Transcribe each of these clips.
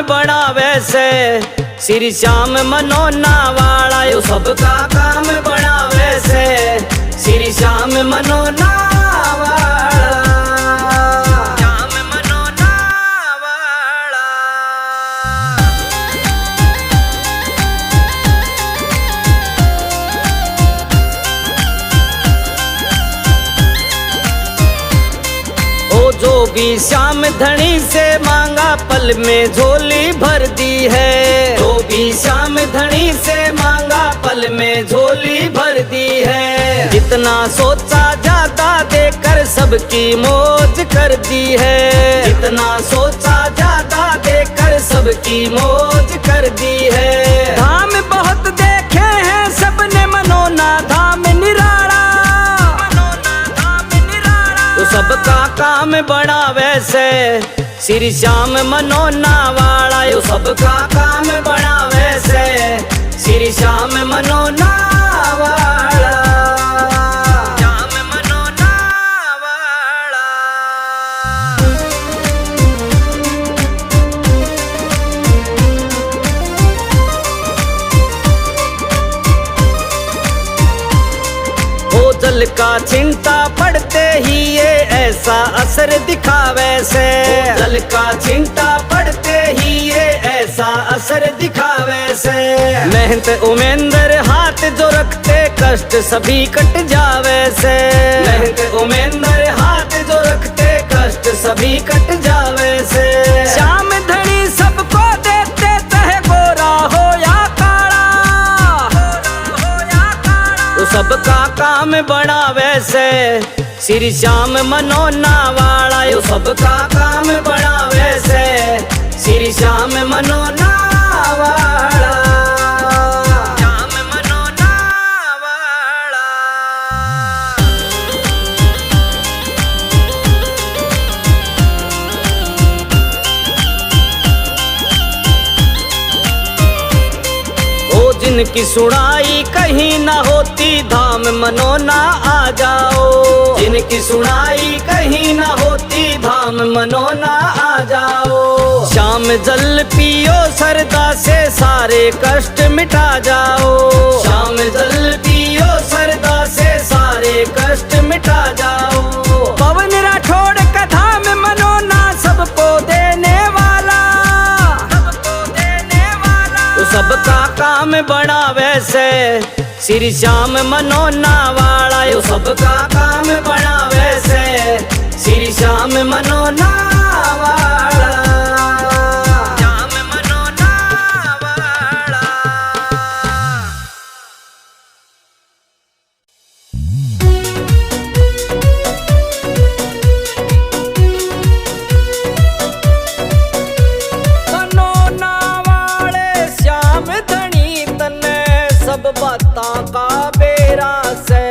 बनावे से श्री श्याम मनोना वाला, यो सबका काम बनावे से श्री श्याम मनोना वाला, श्याम मनोना वाला। ओ जो भी श्याम धनी से मांगा पल में झोली भर दी है, जो भी श्याम धनी से मांगा पल में झोली भर दी है। जितना सोचा ज्यादा देकर सबकी मौज कर दी है, जितना सोचा ज्यादा देकर सबकी मौज कर दी है। धाम बहुत देखे हैं सबने मनोना धाम निराला, मनोना धाम निराला। तो सबका काम बनावे से श्री श्याम मनोना वाला, यो सबका काम बनावे से श्री श्याम मनोना वाला, श्याम मनोना वाला। ओ जल का चिंता पड़ते ही ये ऐसा असर दिखावे से, जल का चिंता पड़ते ही ये ऐसा असर दिखावे से। मेहनत उमेंदर हाथ जो रखते कष्ट सभी कट जावे से, मेहनत उमेंदर हाथ जो रखते कष्ट सभी कट जावे से। श्याम धनी सबको देते चाहे गोरा हो या काला, गोरा हो या काला। तो सबका काम बनावे से श्री श्याम मनोना वाला, यो सबका काम बनावे से श्री श्याम मनोना वाला, श्याम मनोना वाला। ओ जिनकी सुनाई कहीं ना होती धाम मनोना आ जाओ, जिनकी सुनाई कहीं ना होती धाम मनोना आ जाओ। श्याम जल पियो सरदा से सारे कष्ट मिटा जाओ, श्याम जल पियो सरदा से सारे कष्ट मिटा जाओ। पवन राठौड़ का धाम मनोना सबको देने वाला, सबको देने वाला। तो सबका काम बनावे से श्री श्याम मनोना वाला, यो सबका काम बनावे से श्री श्याम मनोना वाला, श्याम मनोना वाला। मनोना वाले श्याम धनी तने सब बातां का बेरा से,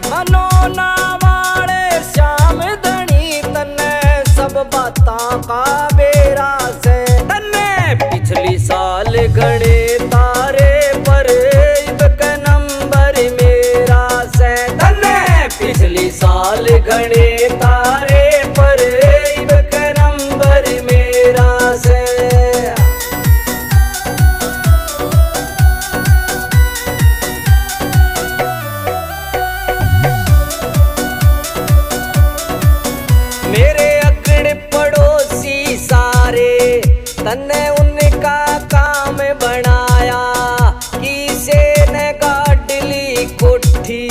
मनोना वाले श्याम धनी तने सब बातां का बेरा से। तने पिछली साल घड़े तारे पर इब के नंबर मेरा से, तने पिछली साल घड़े तारे पर इब के नंबर मेरा से। मेरे अगड़ पड़ोसी सारे तन्ने उनका काम बनाया, किसे ने गाडली कोठी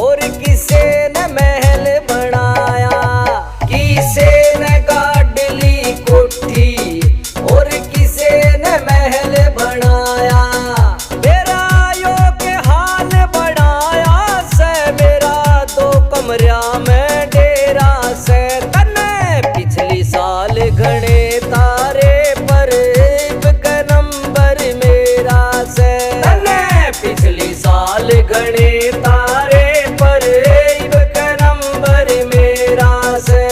और किसे ने महल बनाया, किसे ने गाडली कोठी और किसे ने महल बनाया। मेरा यो के हाल बनाया से मेरा 2 कमरा में डेरा से। तन्ने पिछली साल घड़े तारे पर इब के नंबर मेरा से, तन्ने पिछली साल घड़े तारे पर इब के नंबर मेरा से।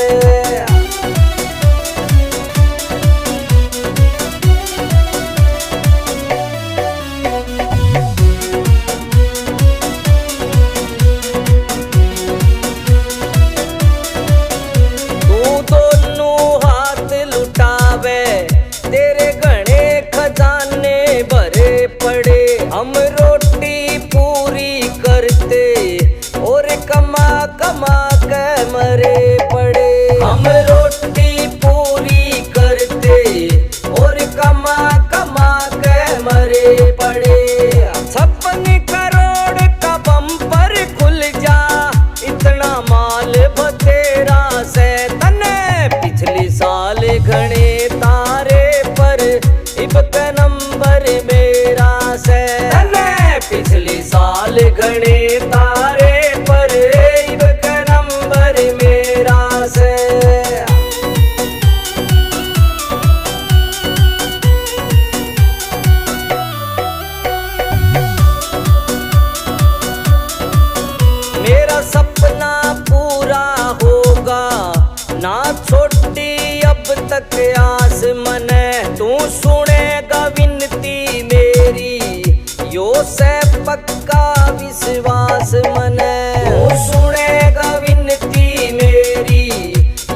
तू दोनों हाथ लुटावे तेरे गणे रोटी पूरी करते और कमा कमा के मरे पड़े। हम रोटी पूरी करते और कमा कमा के मरे पड़े। 56 करोड़ का बम्पर खुल जा, इतना माल बतेरा से तने। पिछली साल घने तारे पर इब के नंबर मेरा से तने। पिछली साल घने तारे पर इब के नंबर मेरा से। मेरा सपना पूरा होगा ना छोटी अब तक आस मने। तू सुनेगा विनती मेरी यो से पक्का विश्वास मने। तू सुनेगा विनती मेरी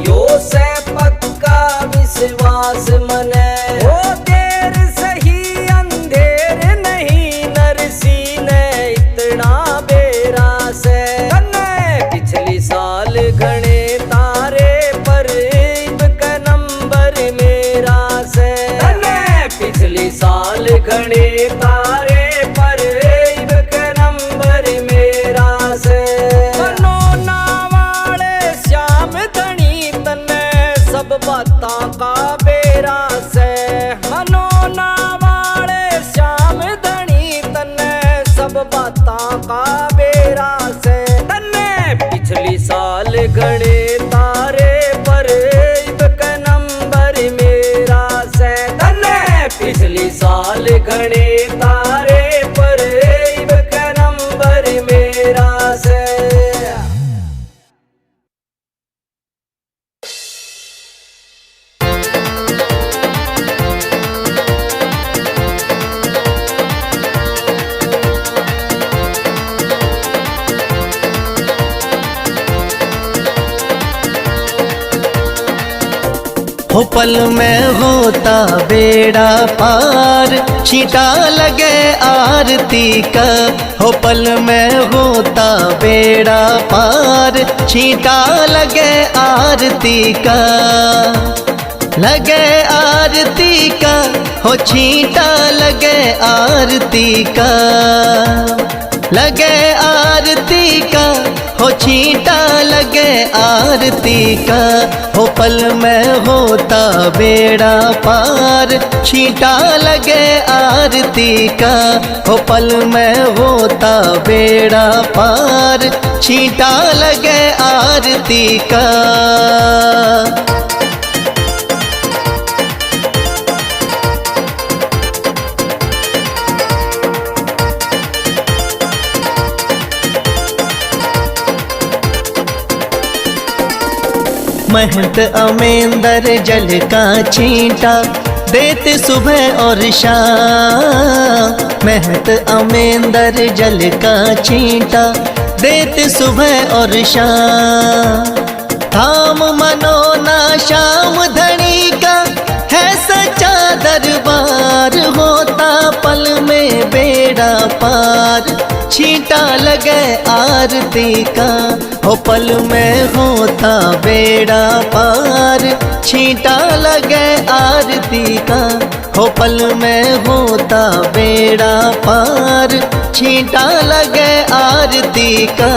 यो से पक्का विश्वास मने। ओ देर सही अंधेर नहीं नरसी ने इतना बेरा से तने। पिछली साल घने तारे पर इब का नंबर मेरा से तने। पिछली साल घने तारे पर इब का नंबर मेरा से। मनोना वाले श्याम धनी तने सब बातां का बेरा से। मनोना वाले श्याम धनी तने सब बातां का बेरा से तने। पिछली साल घने तारे पर इब का नंबर मेरा से तने। पिछली साल घने तारे पर इब का नंबर मेरा से। हो पल में होता बेड़ा पार, छींटा लगे आरती का। हो पल में होता बेड़ा पार, छींटा लगे आरती का। लगे आरती का हो छींटा लगे आरती का। लगे आरती का हो छींटा लगे आरती का। हो पल में होता बेड़ा पार, छींटा लगे आरती का। हो पल में होता बेड़ा पार, छींटा लगे आरती का। महंत अमेंदर जल का छींटा देते सुबह और शाम। महंत अमेंदर जल का छींटा देते सुबह और शाम। थाम मनोना श्याम धनी का है सच्चा दरबार। होता पल में बेड़ा पार, छींटा लगे आरती का। हो पल में होता बेड़ा पार, छींटा लगे आरती का। हो पल में होता बेड़ा पार, छींटा लगे आरती का।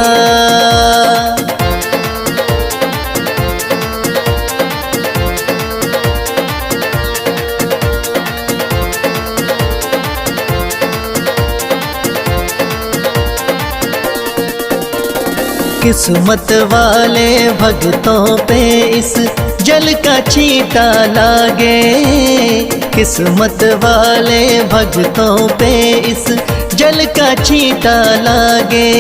किस्मत वाले भक्तों पे इस जल का छींटा लागे। किस्मत वाले भक्तों पे इस जल का छींटा लागे।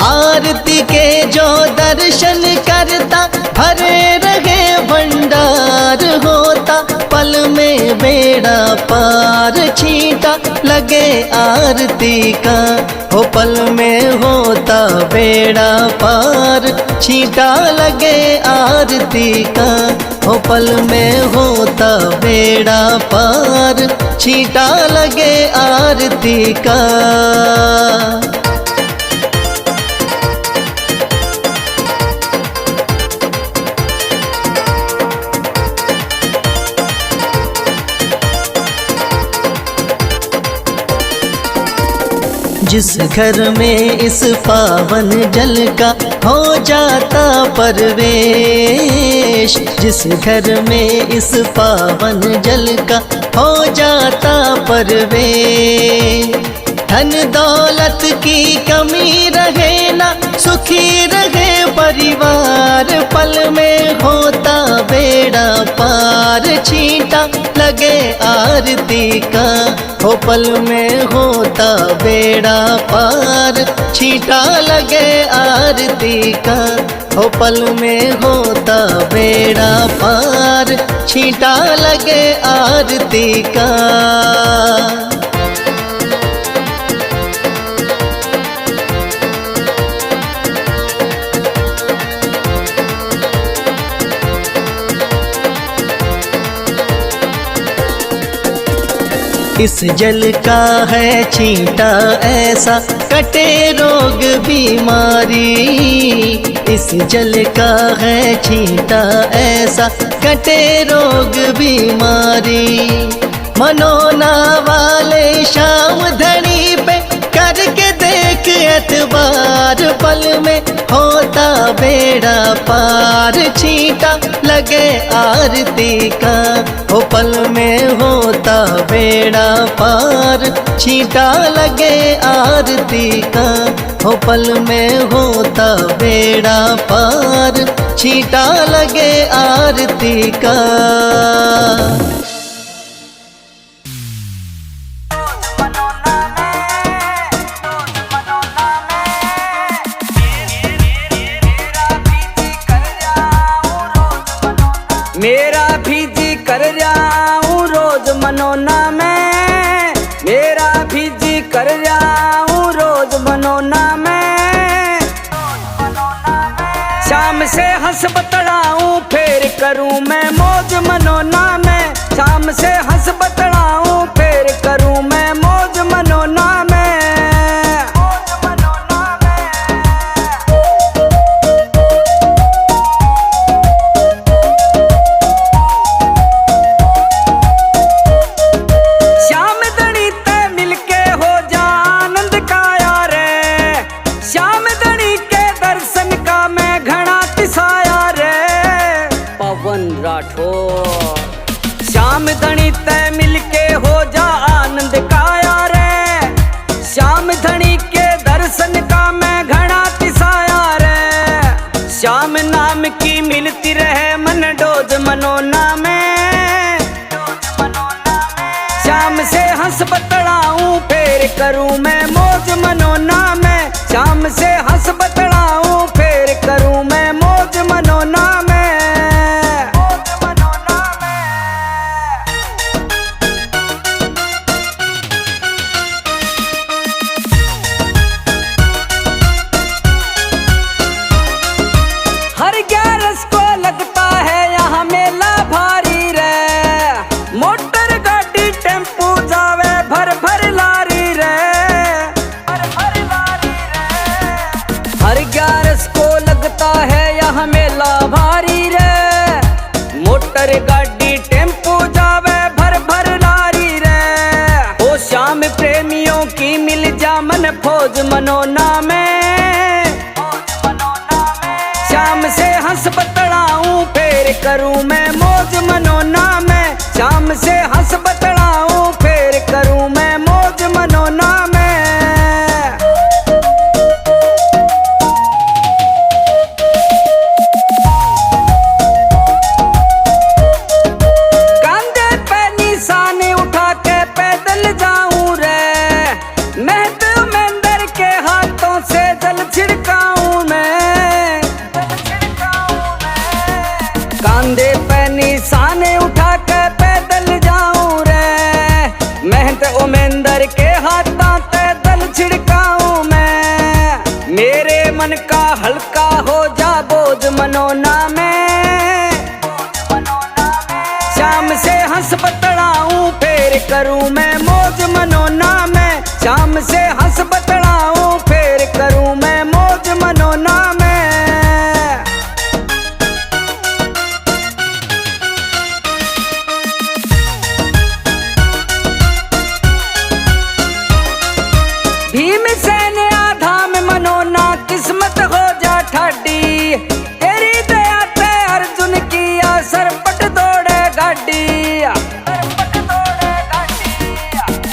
आरती के जो दर्शन करता भरे रहे भंडार। होता पल में बेड़ा पार, छींटा लगे आरती का। हो पल में होता बेड़ा पार, छींटा लगे आरती का। हो पल में होता बेड़ा पार, छींटा लगे आरती का। जिस घर में इस पावन जल का हो जाता परवेश, जिस घर में इस पावन जल का हो जाता परवेश। धन दौलत की कमी रहे ना, सुखी रहे परिवार, पल में होता बेड़ा पार। छींटा लगे आरती का, हो पल में होता बेड़ा पार। छींटा लगे आरती का, हो पल में होता बेड़ा पार। छींटा लगे आरती का। इस जल का है छींटा ऐसा, कटे रोग बीमारी। इस जल का है छींटा ऐसा, कटे रोग बीमारी। मनोना वाले शाम धनी पे करके देख एतबार, पल में होता बेड़ा पार। छींटा लगे आरती का, हो पल में होता बेड़ा पार। छींटा लगे आरती का, हो पल में होता बेड़ा पार। छींटा लगे आरती का। मेरा भी जी कर जाऊं रोज मनोना में, मेरा भी जी कर जाऊं रोज मनोना में। शाम से हंस बतड़ाऊं फिर करूं मैं मौज मनोना में। शाम से हंस बतड़ाऊं फिर करूं मैं मौज मनोना में। श्याम धनी तय मिलके हो जा आनंद काया रे। श्याम धनी के दर्शन का मैं घड़ा तिसाया रे। श्याम नाम की मिलती रहे मन डोज मनोना में। श्याम से हंस बतड़ाऊं फिर करूं मैं मौज मनोना में। श्याम से हंस बतड़ाऊं फिर करूं मैं मौज मनोना में। हर 11 को लगता है यहाँ मेला भारी रे। मोटर गाड़ी टेम्पो जावे भर भर लारी रे। ओ श्याम प्रेमियों की मिल जा मन फौज मनोना में। श्याम से हंस बतड़ाऊं फिर करूं मैं मौज मनोना में। श्याम से हंस बतड़ाऊं फिर करूं मैं मौज मनोना में। कांधे पे निशाने उठा के पैदल जाऊं रे। मेहनत उमेंदर के हाथों पे दल छिड़काऊं मैं। मेरे मन का हल्का हो जा बोझ मनोना में। श्याम से हंस बतड़ाऊं फिर करूं मैं मौज मनोना में। श्याम से हंस बतड़ाऊं फिर करूं मैं मौज मनोना में। भीम सैन आधा में मनोना किस्मत हो जा ठाडी, तेरी दया ते अर्जुन किया सरपट दौड़े गाड़ी।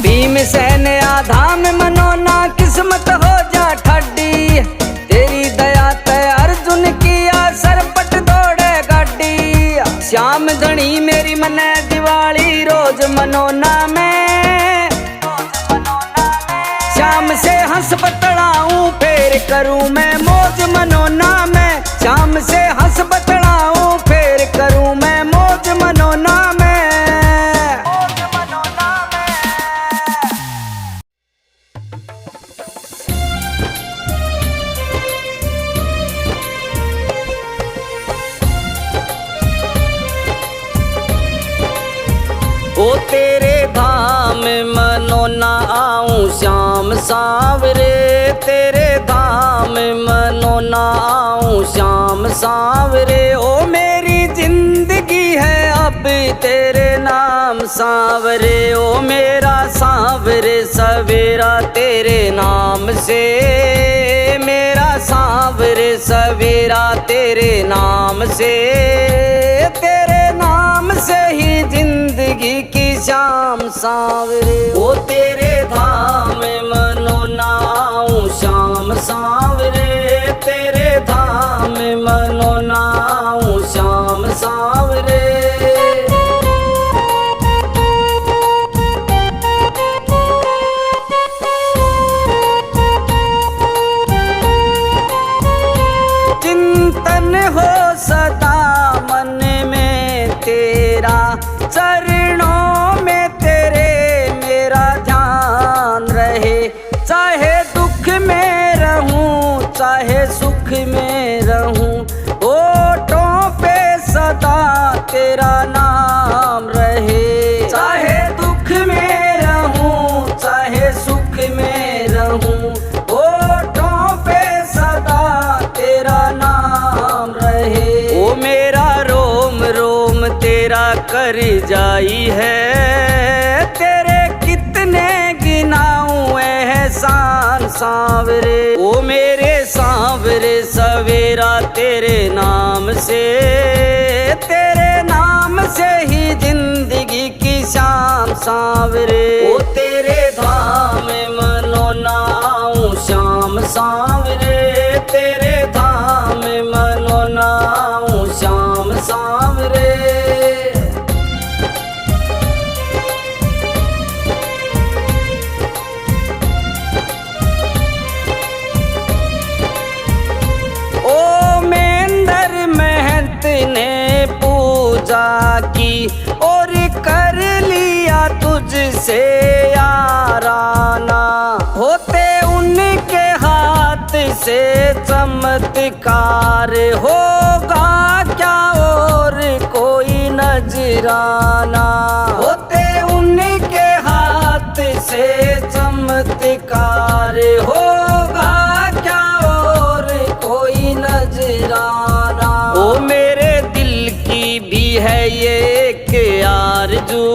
भीम सैन आधा में मनोना किस्मत हो जा ठाडी, तेरी दया ते अर्जुन किया सरपट दौड़े गाड़ी। श्याम धनी मेरी मने दिवाली रोज मनोना में, श्याम से हंस बतलाऊं फेर करूं मैं मौज मनोना में, श्याम से हंस बतलाऊं फेर करूं मैं मौज मनोना में। ओ तेरे धाम मनोना आऊं श्याम सांवरे, तेरे धाम मनोना आऊं श्याम सांवरे। ओ मेरी जिंदगी है अब तेरे नाम सांवरे, ओ मेरा सांवरे सवेरा तेरे नाम से, मेरा सांवरे सवेरा तेरे नाम से, तेरे नाम से ही जिंदगी की शाम सांवरे। ओ तेरे धाम मनोना आऊं श्याम सांवरे, तेरे धाम मनोना आऊं श्याम सांवरे। चिंतन हो सदा मन में तेरा, चरणों में तेरे मेरा ध्यान रहे। चाहे दुख में रहूं चाहे सुख में रहूं, होठों पे सदा तेरा नाम रहे। चाहे दुख में रहूं चाहे सुख में रहूं, होठों पे सदा तेरा नाम रहे। ओ मेरा रोम रोम तेरा कर जाई है, तेरे कितने गिनाऊं एहसान सांवरे। ओ मेरे सांवरे सवेरा तेरे नाम से, तेरे नाम से ही जिंदगी की शाम सांवरे। ओ तेरे धाम मनोना आऊं श्याम सांवरे, तेरे धाम मनोना आऊं श्याम सांवरे। ओ मेंदर महंत ने पूजा की और कर लिया तुझसे याराना, होते उनके हाथ से चमत्कार होगा क्या और कोई नजराना। होते उनके हाथ से चमत्कार होगा क्या और कोई नजराना। ओ मेरे दिल की भी है ये एक आरज़ू,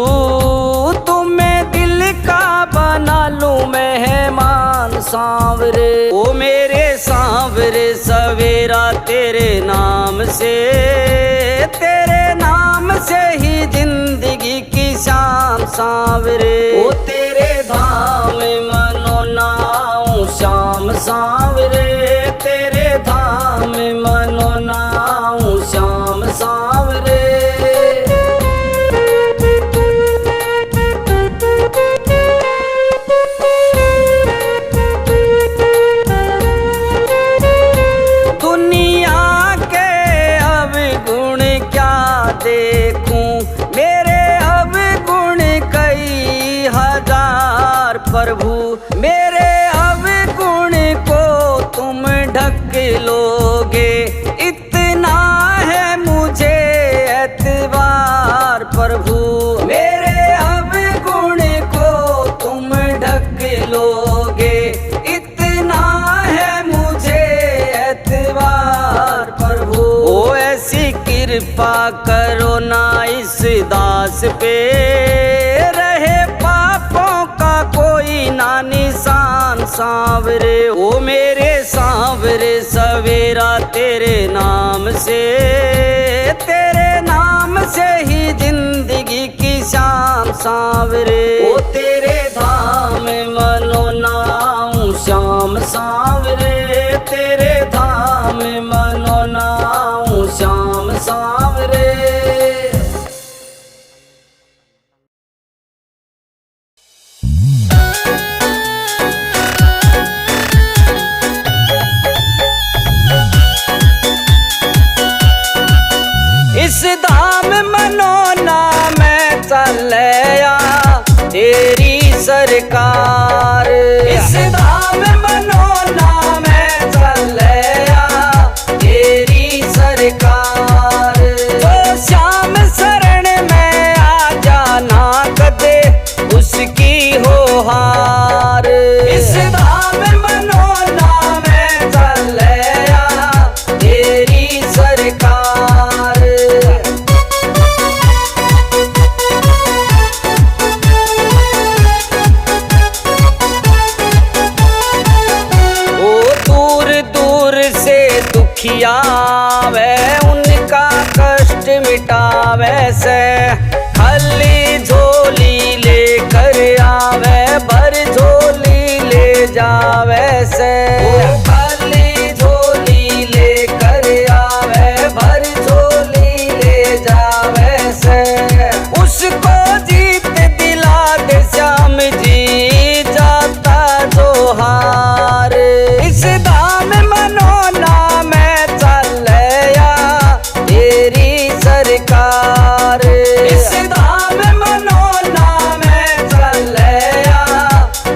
तुम्हें दिल का बना लूं मेहमान सांवरे। ओ मेरे सांवरे सवेरा तेरे नाम से, तेरे नाम से ही जिंदगी की शाम सांवरे। ओ तेरे धाम मनोना आऊं श्याम सांवरे, तेरे धाम मनोना आऊं श्याम सांवरे। दुनिया के अवगुण क्या देखूं, मेरे अवगुण कई हजार प्रभु। मेरे अवगुण को तुम ढक लोगे, इतना है मुझे एतबार प्रभु। मेरे अवगुण को तुम ढक लोगे, इतना है मुझे एतबार प्रभु। ओ ऐसी कृपा करो ना इस दास पे, रहे पापों का कोई ना निशान सांवरे ओ मेरे सांवरे सवेरा तेरे नाम से ही जिंदगी की शाम सांवरे ओ तेरे धाम मनोना आऊं श्याम सांवरे तेरे धाम मनोना आऊं श्याम सांवरे। इस धाम मनोना में चलया तेरी सरकार इस धाम मनोना में चलया तेरी सरकार तो श्याम शरण में आ जाना कदे उसकी हो हार इस धाम मनोना में चलया तेरी सरकार। दुखियावे उनका कष्ट मिटावे से खाली झोली लेकर आवे भर झोली ले जावे से खाली झोली लेकर आवे भर झोली ले जावे से उसको जीत दिला दे श्याम जी जाता जो हार इस धाम मनोना सरकार इस धाम मनोना में चलया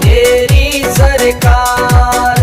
तेरी सरकार।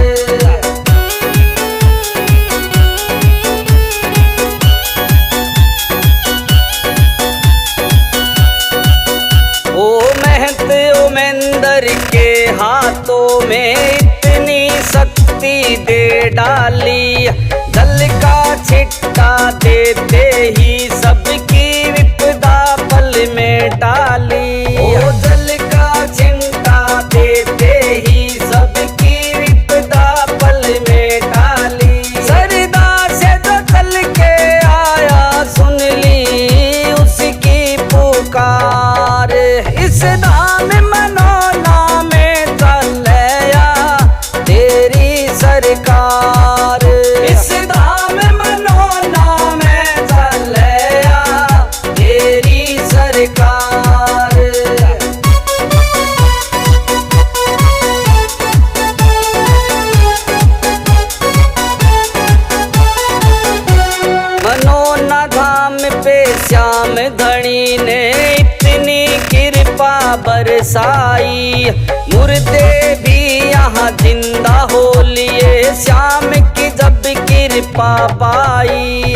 ओ महंत उमेंदर के हाथों में इतनी शक्ति दे डाली जल का छिट्टा देते ही सबकी विपदा पल में टाली ओ जल का छिट्टा देते ही सबकी विपदा पल में टाली सरदा से जो चल के आया सुन ली उसकी पुकार इस धाम मनोना में चलया तेरी सरकार इस धाम मनोना में चलया तेरी सरकार। मनोना धाम पे श्याम धनी ने इतनी कृपा बरसाई मुर्दे भी यहाँ जिंदा हो लिए श्याम की जब कृपा पाई